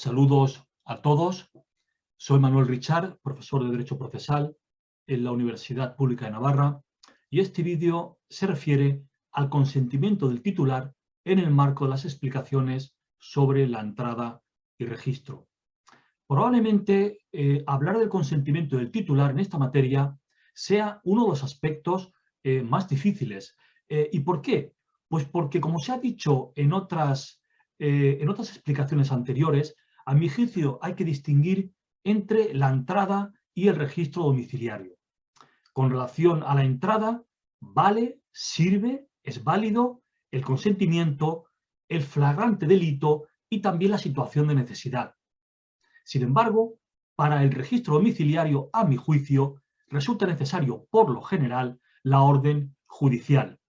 Saludos a todos. Soy Manuel Richard, profesor de Derecho Procesal en la Universidad Pública de Navarra, y este vídeo se refiere al consentimiento del titular en el marco de las explicaciones sobre la entrada y registro. Probablemente hablar del consentimiento del titular en esta materia sea uno de los aspectos más difíciles. ¿Y por qué? Pues porque, como se ha dicho en otras explicaciones anteriores, a mi juicio hay que distinguir entre la entrada y el registro domiciliario. Con relación a la entrada, vale, sirve, es válido el consentimiento, el flagrante delito y también la situación de necesidad. Sin embargo, para el registro domiciliario, a mi juicio, resulta necesario, por lo general, la orden judicial.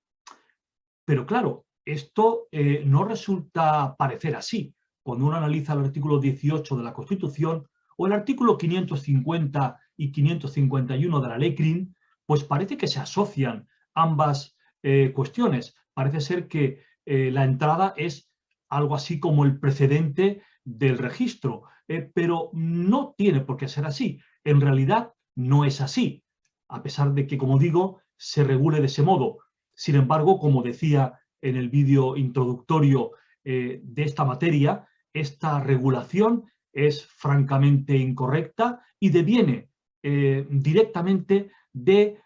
Pero claro, esto no resulta parecer así. Cuando uno analiza el artículo 18 de la Constitución o el artículo 550 y 551 de la Ley CRIM, pues parece que se asocian ambas cuestiones. Parece ser que la entrada es algo así como el precedente del registro, pero no tiene por qué ser así. En realidad no es así, a pesar de que, como digo, se regule de ese modo. Sin embargo, como decía en el vídeo introductorio de esta materia, esta regulación es francamente incorrecta y deviene directamente del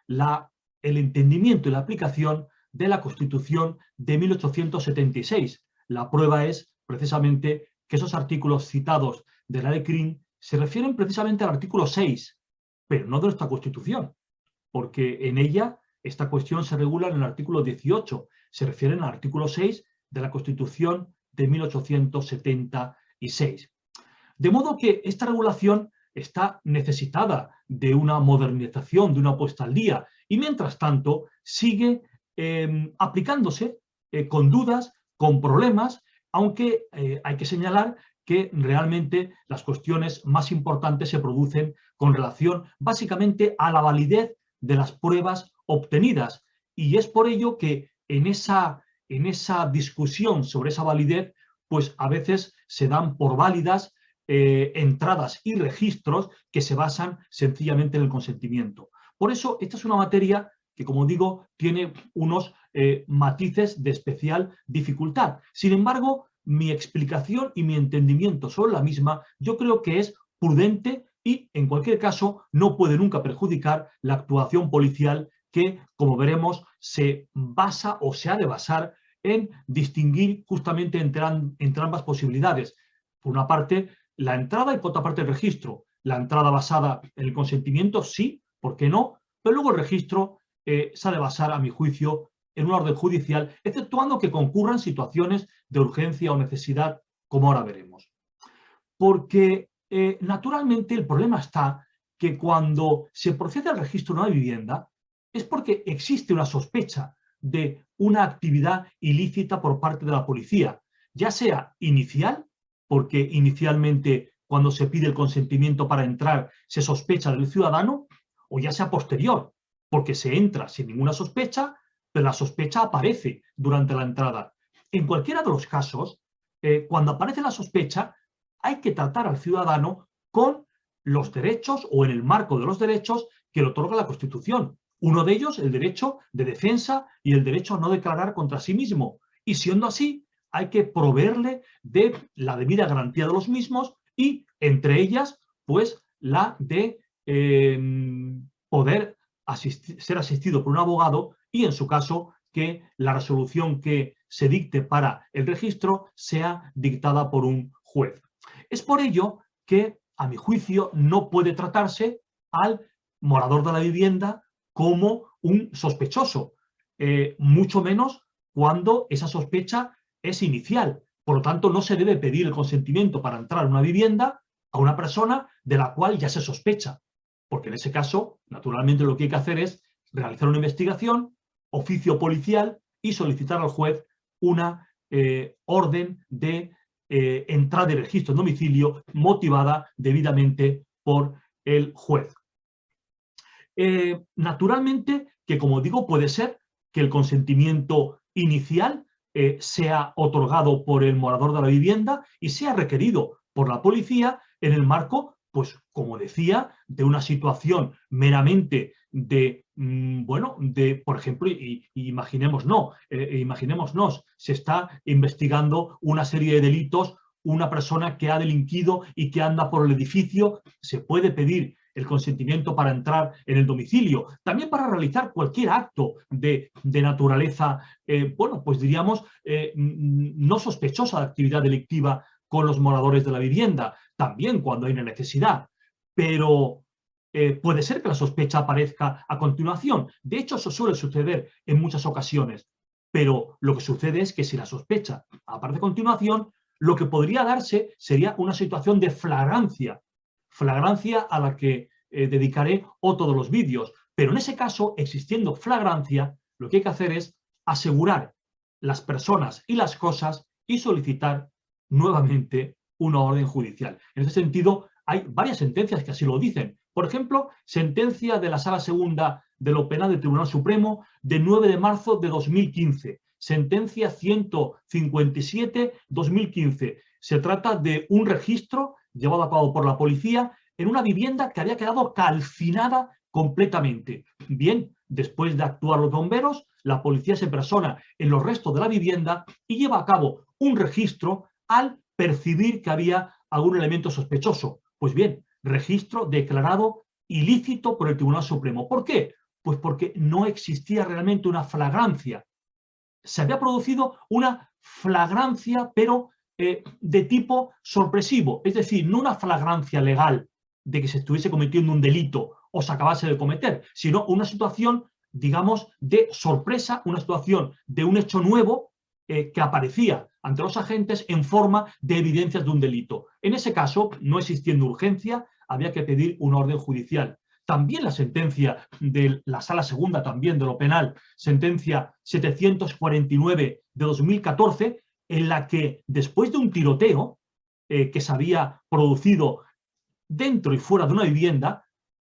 entendimiento y la aplicación de la Constitución de 1876. La prueba es precisamente que esos artículos citados de la Ley CRIM se refieren precisamente al artículo 6, pero no de nuestra Constitución, porque en ella esta cuestión se regula en el artículo 18, se refieren al artículo 6 de la Constitución de 1876. De modo que esta regulación está necesitada de una modernización, de una puesta al día, y mientras tanto sigue aplicándose con dudas, con problemas, aunque hay que señalar que realmente las cuestiones más importantes se producen con relación básicamente a la validez de las pruebas obtenidas. Y es por ello que en esa discusión sobre esa validez, pues a veces se dan por válidas entradas y registros que se basan sencillamente en el consentimiento. Por eso, esta es una materia que, como digo, tiene unos matices de especial dificultad. Sin embargo, mi explicación y mi entendimiento sobre la misma, yo creo que es prudente y, en cualquier caso, no puede nunca perjudicar la actuación policial que, como veremos, se basa o se ha de basar en distinguir justamente entre ambas posibilidades. Por una parte, la entrada y por otra parte el registro. La entrada basada en el consentimiento, sí, ¿por qué no? Pero luego el registro se ha de basar, a mi juicio, en una orden judicial, exceptuando que concurran situaciones de urgencia o necesidad, como ahora veremos. Porque, naturalmente, el problema está que cuando se procede al registro de una vivienda es porque existe una sospecha de una actividad ilícita por parte de la policía, ya sea inicial, porque inicialmente cuando se pide el consentimiento para entrar se sospecha del ciudadano, o ya sea posterior, porque se entra sin ninguna sospecha, pero la sospecha aparece durante la entrada. En cualquiera de los casos, cuando aparece la sospecha, hay que tratar al ciudadano con los derechos o en el marco de los derechos que le otorga la Constitución. Uno de ellos, el derecho de defensa y el derecho a no declarar contra sí mismo. Y siendo así, hay que proveerle de la debida garantía de los mismos y, entre ellas, pues la de poder ser asistido por un abogado y, en su caso, que la resolución que se dicte para el registro sea dictada por un juez. Es por ello que, a mi juicio, no puede tratarse al morador de la vivienda como un sospechoso, mucho menos cuando esa sospecha es inicial. Por lo tanto, no se debe pedir el consentimiento para entrar a una vivienda a una persona de la cual ya se sospecha, porque en ese caso, naturalmente, lo que hay que hacer es realizar una investigación, oficio policial y solicitar al juez una orden de entrada y registro en domicilio motivada debidamente por el juez. Naturalmente que, como digo, puede ser que el consentimiento inicial sea otorgado por el morador de la vivienda y sea requerido por la policía en el marco, pues como decía, de una situación meramente de, bueno, de, por ejemplo, imaginémonos, se está investigando una serie de delitos, una persona que ha delinquido y que anda por el edificio, se puede pedir el consentimiento para entrar en el domicilio, también para realizar cualquier acto de naturaleza, bueno, pues diríamos, no sospechosa de actividad delictiva con los moradores de la vivienda, también cuando hay una necesidad, pero puede ser que la sospecha aparezca a continuación. De hecho, eso suele suceder en muchas ocasiones, pero lo que sucede es que si la sospecha aparece a continuación, lo que podría darse sería una situación de flagrancia a la que dedicaré otro de los vídeos. Pero en ese caso, existiendo flagrancia, lo que hay que hacer es asegurar las personas y las cosas y solicitar nuevamente una orden judicial. En ese sentido, hay varias sentencias que así lo dicen. Por ejemplo, sentencia de la Sala Segunda de lo Penal del Tribunal Supremo de 9 de marzo de 2015. Sentencia 157-2015. Se trata de un registro llevado a cabo por la policía en una vivienda que había quedado calcinada completamente. Bien, después de actuar los bomberos, la policía se persona en los restos de la vivienda y lleva a cabo un registro al percibir que había algún elemento sospechoso. Pues bien, registro declarado ilícito por el Tribunal Supremo. ¿Por qué? Pues porque no existía realmente una flagrancia. Se había producido una flagrancia, pero de tipo sorpresivo, es decir, no una flagrancia legal de que se estuviese cometiendo un delito o se acabase de cometer, sino una situación, digamos, de sorpresa, una situación de un hecho nuevo que aparecía ante los agentes en forma de evidencias de un delito. En ese caso, no existiendo urgencia, había que pedir una orden judicial. También la sentencia de la Sala Segunda, también de lo penal, sentencia 749 de 2014, en la que después de un tiroteo que se había producido dentro y fuera de una vivienda,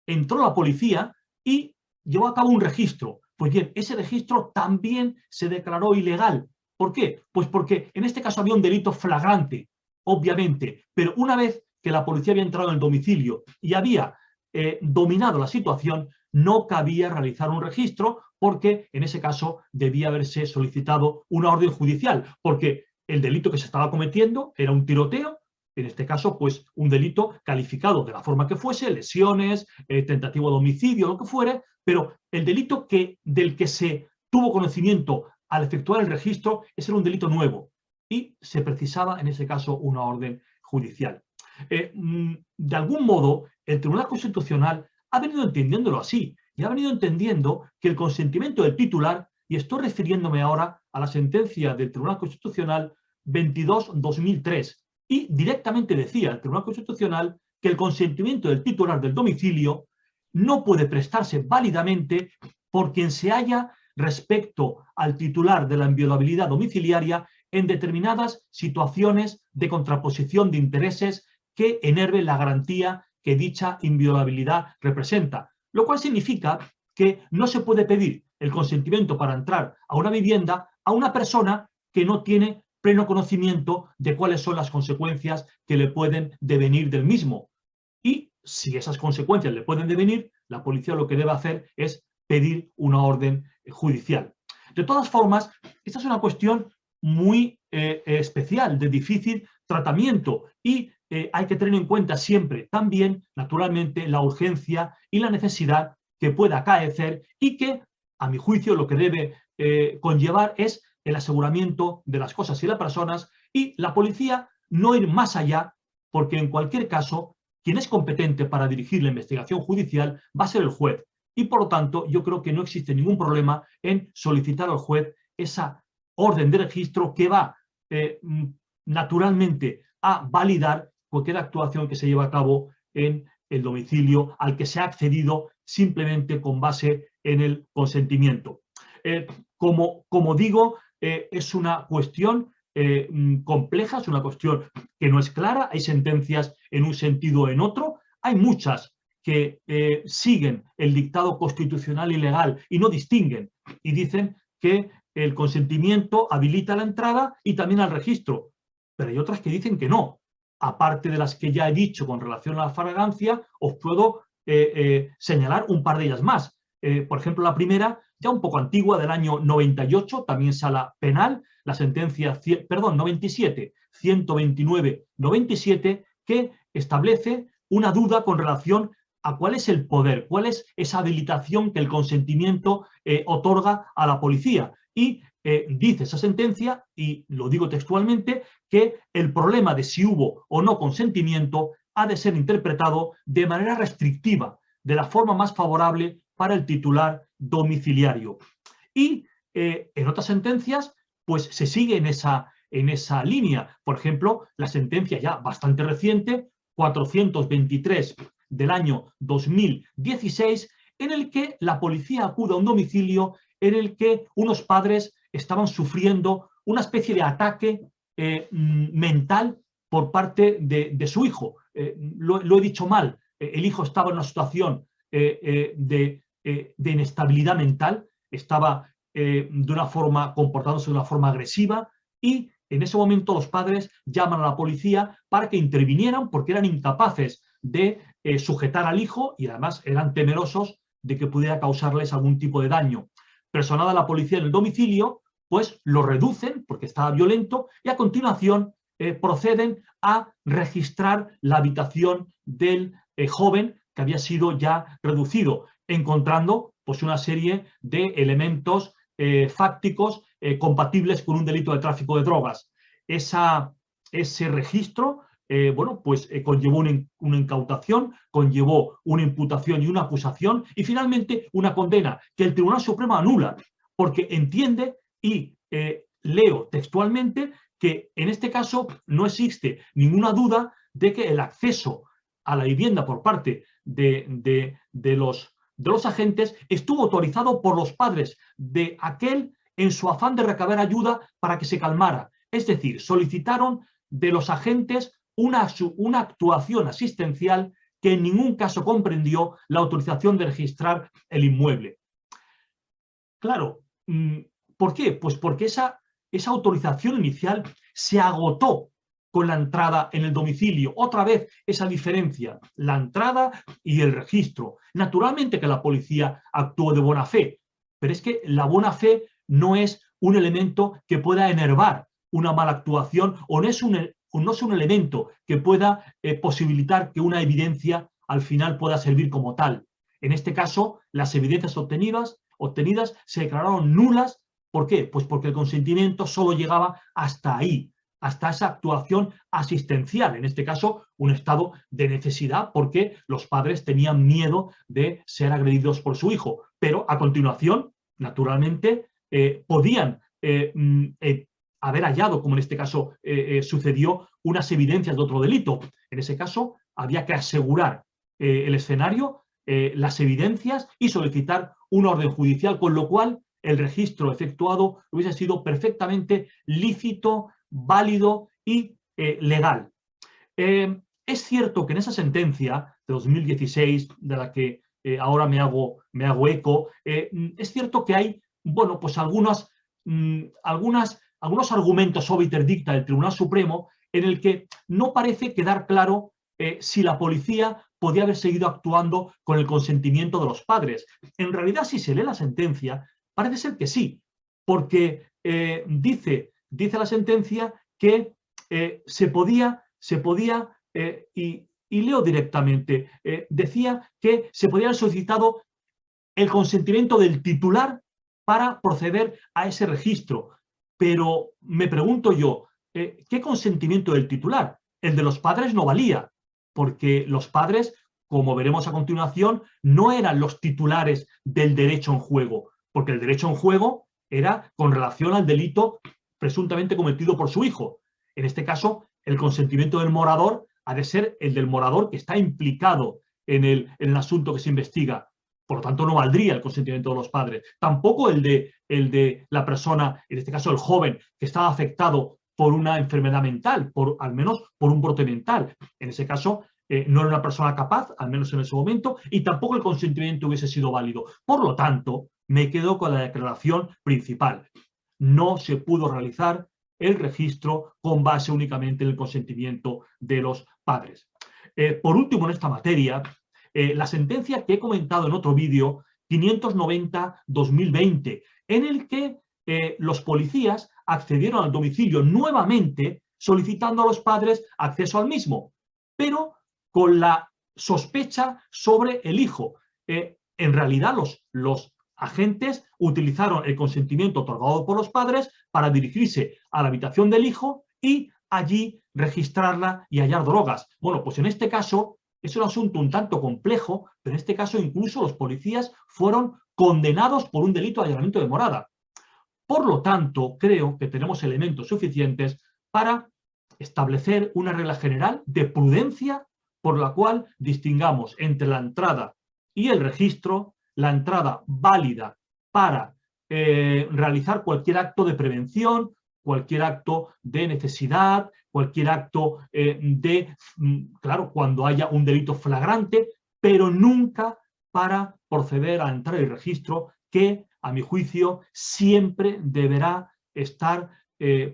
entró la policía y llevó a cabo un registro. Pues bien, ese registro también se declaró ilegal. ¿Por qué? Pues porque en este caso había un delito flagrante, obviamente, pero una vez que la policía había entrado en el domicilio y había dominado la situación, no cabía realizar un registro porque en ese caso debía haberse solicitado una orden judicial, porque el delito que se estaba cometiendo era un tiroteo, en este caso, pues un delito calificado de la forma que fuese, lesiones, tentativo de homicidio, lo que fuere, pero el delito del que se tuvo conocimiento al efectuar el registro, ese era un delito nuevo y se precisaba en ese caso una orden judicial. De algún modo, el Tribunal Constitucional ha venido entendiéndolo así y ha venido entendiendo que el consentimiento del titular, y estoy refiriéndome ahora a la sentencia del Tribunal Constitucional 22-2003, y directamente decía el Tribunal Constitucional que el consentimiento del titular del domicilio no puede prestarse válidamente por quien se halla respecto al titular de la inviolabilidad domiciliaria en determinadas situaciones de contraposición de intereses que enerven la garantía que dicha inviolabilidad representa. Lo cual significa que no se puede pedir el consentimiento para entrar a una vivienda a una persona que no tiene pleno conocimiento de cuáles son las consecuencias que le pueden devenir del mismo. Y si esas consecuencias le pueden devenir, la policía lo que debe hacer es pedir una orden judicial. De todas formas, esta es una cuestión muy especial, de difícil tratamiento y hay que tener en cuenta siempre también, naturalmente, la urgencia y la necesidad que pueda acaecer y que, a mi juicio, lo que debe conllevar es el aseguramiento de las cosas y las personas y la policía no ir más allá, porque en cualquier caso, quien es competente para dirigir la investigación judicial va a ser el juez. Y por lo tanto, yo creo que no existe ningún problema en solicitar al juez esa orden de registro que va naturalmente a validar cualquier actuación que se lleve a cabo en el domicilio al que se ha accedido simplemente con base en el consentimiento. Como digo, es una cuestión compleja, es una cuestión que no es clara, hay sentencias en un sentido o en otro, hay muchas que siguen el dictado constitucional y legal y no distinguen y dicen que el consentimiento habilita la entrada y también al registro, pero hay otras que dicen que no. Aparte de las que ya he dicho con relación a la flagrancia, os puedo señalar un par de ellas más. Por ejemplo, la primera, ya un poco antigua, del año 98, también sala penal, la sentencia, perdón, 97, 129-97, que establece una duda con relación a cuál es el poder, cuál es esa habilitación que el consentimiento otorga a la policía. Y dice esa sentencia, y lo digo textualmente, que el problema de si hubo o no consentimiento ha de ser interpretado de manera restrictiva, de la forma más favorable para el titular domiciliario. Y en otras sentencias, pues se sigue en esa línea. Por ejemplo, la sentencia ya bastante reciente, 423 del año 2016, en el que la policía acude a un domicilio en el que unos padres estaban sufriendo una especie de ataque mental por parte de su hijo. Lo he dicho mal, el hijo estaba en una situación de inestabilidad mental, estaba comportándose de una forma agresiva, y en ese momento los padres llaman a la policía para que intervinieran porque eran incapaces de sujetar al hijo y además eran temerosos de que pudiera causarles algún tipo de daño. Personada la policía en el domicilio, pues lo reducen porque estaba violento y a continuación proceden a registrar la habitación del joven que había sido ya reducido, encontrando pues una serie de elementos fácticos compatibles con un delito de tráfico de drogas. Ese registro bueno, pues conllevó una incautación, conllevó una imputación y una acusación y finalmente una condena que el Tribunal Supremo anula porque entiende y leo textualmente que en este caso no existe ninguna duda de que el acceso a la vivienda por parte de los agentes estuvo autorizado por los padres de aquel en su afán de recabar ayuda para que se calmara. Es decir, solicitaron de los agentes una actuación asistencial que en ningún caso comprendió la autorización de registrar el inmueble. Claro, ¿por qué? Pues porque esa autorización inicial se agotó con la entrada en el domicilio. Otra vez esa diferencia, la entrada y el registro. Naturalmente que la policía actuó de buena fe, pero es que la buena fe no es un elemento que pueda enervar una mala actuación o no es un elemento que pueda posibilitar que una evidencia al final pueda servir como tal. En este caso, las evidencias obtenidas se declararon nulas. ¿Por qué? Pues porque el consentimiento solo llegaba hasta ahí, hasta esa actuación asistencial, en este caso un estado de necesidad porque los padres tenían miedo de ser agredidos por su hijo, pero a continuación, naturalmente, podían haber hallado, como en este caso sucedió, unas evidencias de otro delito. En ese caso, había que asegurar el escenario, las evidencias y solicitar una orden judicial, con lo cual el registro efectuado hubiese sido perfectamente lícito, válido y legal. Es cierto que en esa sentencia de 2016, de la que ahora me hago eco, es cierto que hay, bueno, pues algunos argumentos obiter dicta del Tribunal Supremo en el que no parece quedar claro si la policía podía haber seguido actuando con el consentimiento de los padres. En realidad, si se lee la sentencia, parece ser que sí, porque dice la sentencia que se podía y leo directamente, decía que se podía haber solicitado el consentimiento del titular para proceder a ese registro. Pero me pregunto yo, ¿qué consentimiento del titular? El de los padres no valía, porque los padres, como veremos a continuación, no eran los titulares del derecho en juego, porque el derecho en juego era con relación al delito presuntamente cometido por su hijo. En este caso, el consentimiento del morador ha de ser el del morador que está implicado en el asunto que se investiga. Por lo tanto, no valdría el consentimiento de los padres. Tampoco el de la persona, en este caso el joven, que estaba afectado por una enfermedad mental, al menos por un brote mental. En ese caso, no era una persona capaz, al menos en ese momento, y tampoco el consentimiento hubiese sido válido. Por lo tanto, me quedo con la declaración principal. no se pudo realizar el registro con base únicamente en el consentimiento de los padres. Por último, en esta materia, la sentencia que he comentado en otro vídeo, 590-2020, en el que los policías accedieron al domicilio nuevamente solicitando a los padres acceso al mismo, pero con la sospecha sobre el hijo. En realidad, los agentes utilizaron el consentimiento otorgado por los padres para dirigirse a la habitación del hijo y allí registrarla y hallar drogas. Bueno, pues en este caso es un asunto un tanto complejo, pero en este caso incluso los policías fueron condenados por un delito de allanamiento de morada. Por lo tanto, creo que tenemos elementos suficientes para establecer una regla general de prudencia por la cual distingamos entre la entrada y el registro, la entrada válida para realizar cualquier acto de prevención, cualquier acto de necesidad, cualquier acto claro, cuando haya un delito flagrante, pero nunca para proceder a entrar el registro que, a mi juicio, siempre deberá estar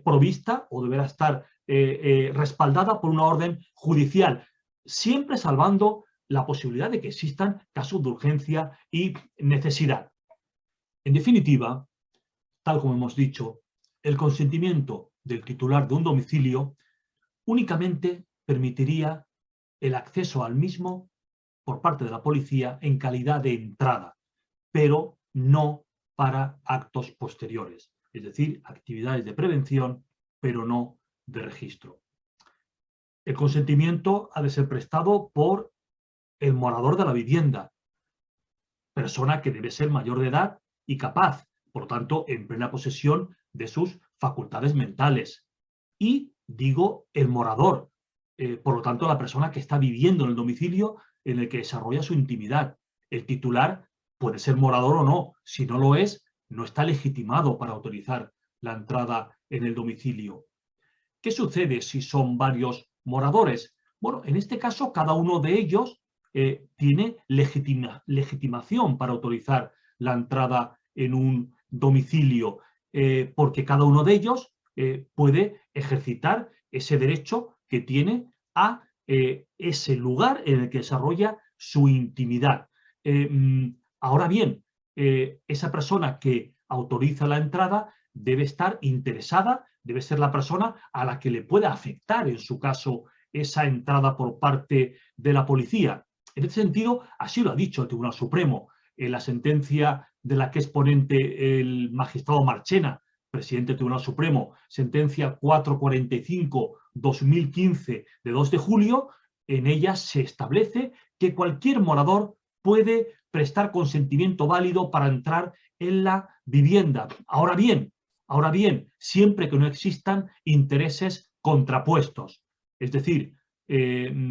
provista o deberá estar respaldada por una orden judicial, siempre salvando la posibilidad de que existan casos de urgencia y necesidad. En definitiva, tal como hemos dicho, el consentimiento del titular de un domicilio únicamente permitiría el acceso al mismo por parte de la policía en calidad de entrada, pero no para actos posteriores, es decir, actividades de prevención, pero no de registro. El consentimiento ha de ser prestado por el morador de la vivienda, persona que debe ser mayor de edad y capaz, por lo tanto, en plena posesión de sus facultades mentales. Y digo el morador, por lo tanto, la persona que está viviendo en el domicilio en el que desarrolla su intimidad. El titular puede ser morador o no. Si no lo es, no está legitimado para autorizar la entrada en el domicilio. ¿Qué sucede si son varios moradores? Bueno, en este caso, cada uno de ellos tiene legitimación para autorizar la entrada en un domicilio, porque cada uno de ellos puede ejercitar ese derecho que tiene a ese lugar en el que desarrolla su intimidad. Ahora bien, esa persona que autoriza la entrada debe estar interesada, debe ser la persona a la que le pueda afectar, en su caso, esa entrada por parte de la policía. En este sentido, así lo ha dicho el Tribunal Supremo en la sentencia de la que es ponente el magistrado Marchena, presidente del Tribunal Supremo, sentencia 445-2015 de 2 de julio, en ella se establece que cualquier morador puede prestar consentimiento válido para entrar en la vivienda. Ahora bien, siempre que no existan intereses contrapuestos. Es decir,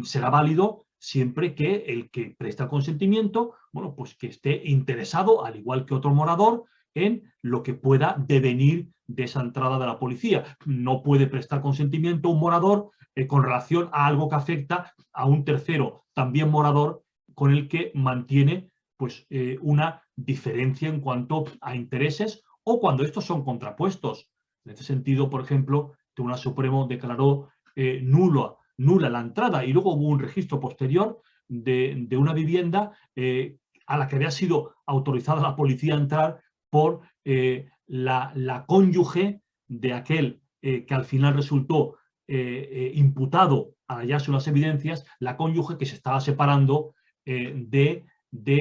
será válido siempre que el que presta consentimiento, bueno, pues que esté interesado, al igual que otro morador, en lo que pueda devenir de esa entrada de la policía. No puede prestar consentimiento un morador con relación a algo que afecta a un tercero, también morador, con el que mantiene pues, una diferencia en cuanto a intereses o cuando estos son contrapuestos. En este sentido, por ejemplo, el Tribunal Supremo declaró nula la entrada y luego hubo un registro posterior de una vivienda a la que había sido autorizada la policía a entrar por la cónyuge de aquel que al final resultó imputado al hallarse unas evidencias, la cónyuge que se estaba separando de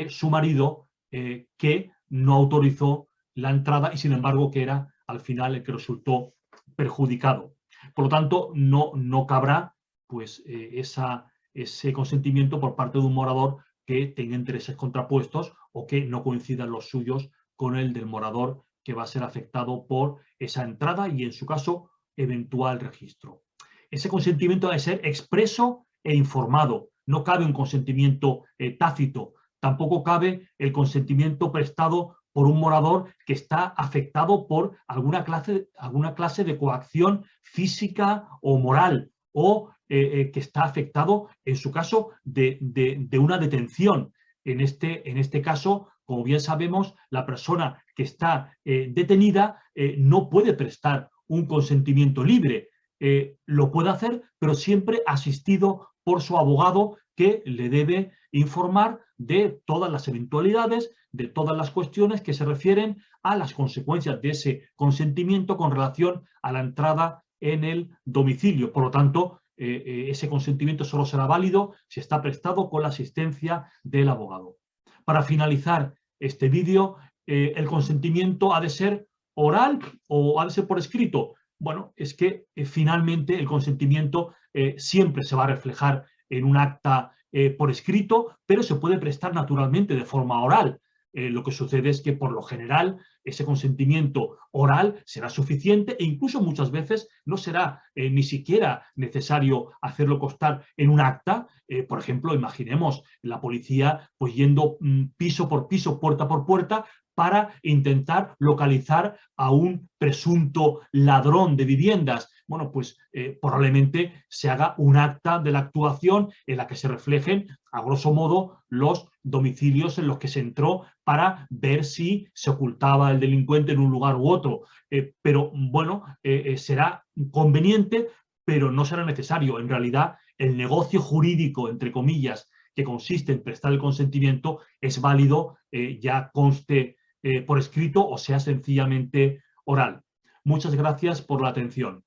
su marido que no autorizó la entrada y sin embargo que era al final el que resultó perjudicado. Por lo tanto, no cabrá pues, ese consentimiento por parte de un morador que tenga intereses contrapuestos o que no coincidan los suyos con el del morador que va a ser afectado por esa entrada y, en su caso, eventual registro. Ese consentimiento debe ser expreso e informado. No cabe un consentimiento tácito. Tampoco cabe el consentimiento prestado por un morador que está afectado por alguna clase de coacción física o moral o que está afectado, en su caso, de una detención. En este caso, como bien sabemos, la persona que está detenida no puede prestar un consentimiento libre. Lo puede hacer, pero siempre asistido por su abogado, que le debe informar de todas las eventualidades, de todas las cuestiones que se refieren a las consecuencias de ese consentimiento con relación a la entrada en el domicilio. Por lo tanto, ese consentimiento solo será válido si está prestado con la asistencia del abogado. Para finalizar este vídeo, ¿el consentimiento ha de ser oral o ha de ser por escrito? Bueno, es que finalmente el consentimiento siempre se va a reflejar en un acta por escrito, pero se puede prestar naturalmente de forma oral. Lo que sucede es que, por lo general, ese consentimiento oral será suficiente e incluso muchas veces no será ni siquiera necesario hacerlo constar en un acta. Por ejemplo, imaginemos la policía pues yendo piso por piso, puerta por puerta, para intentar localizar a un presunto ladrón de viviendas. Bueno, pues probablemente se haga un acta de la actuación en la que se reflejen, a grosso modo, los domicilios en los que se entró para ver si se ocultaba el delincuente en un lugar u otro. Pero bueno, será conveniente, pero no será necesario. En realidad, el negocio jurídico, entre comillas, que consiste en prestar el consentimiento, es válido, ya conste por escrito o sea sencillamente oral. Muchas gracias por la atención.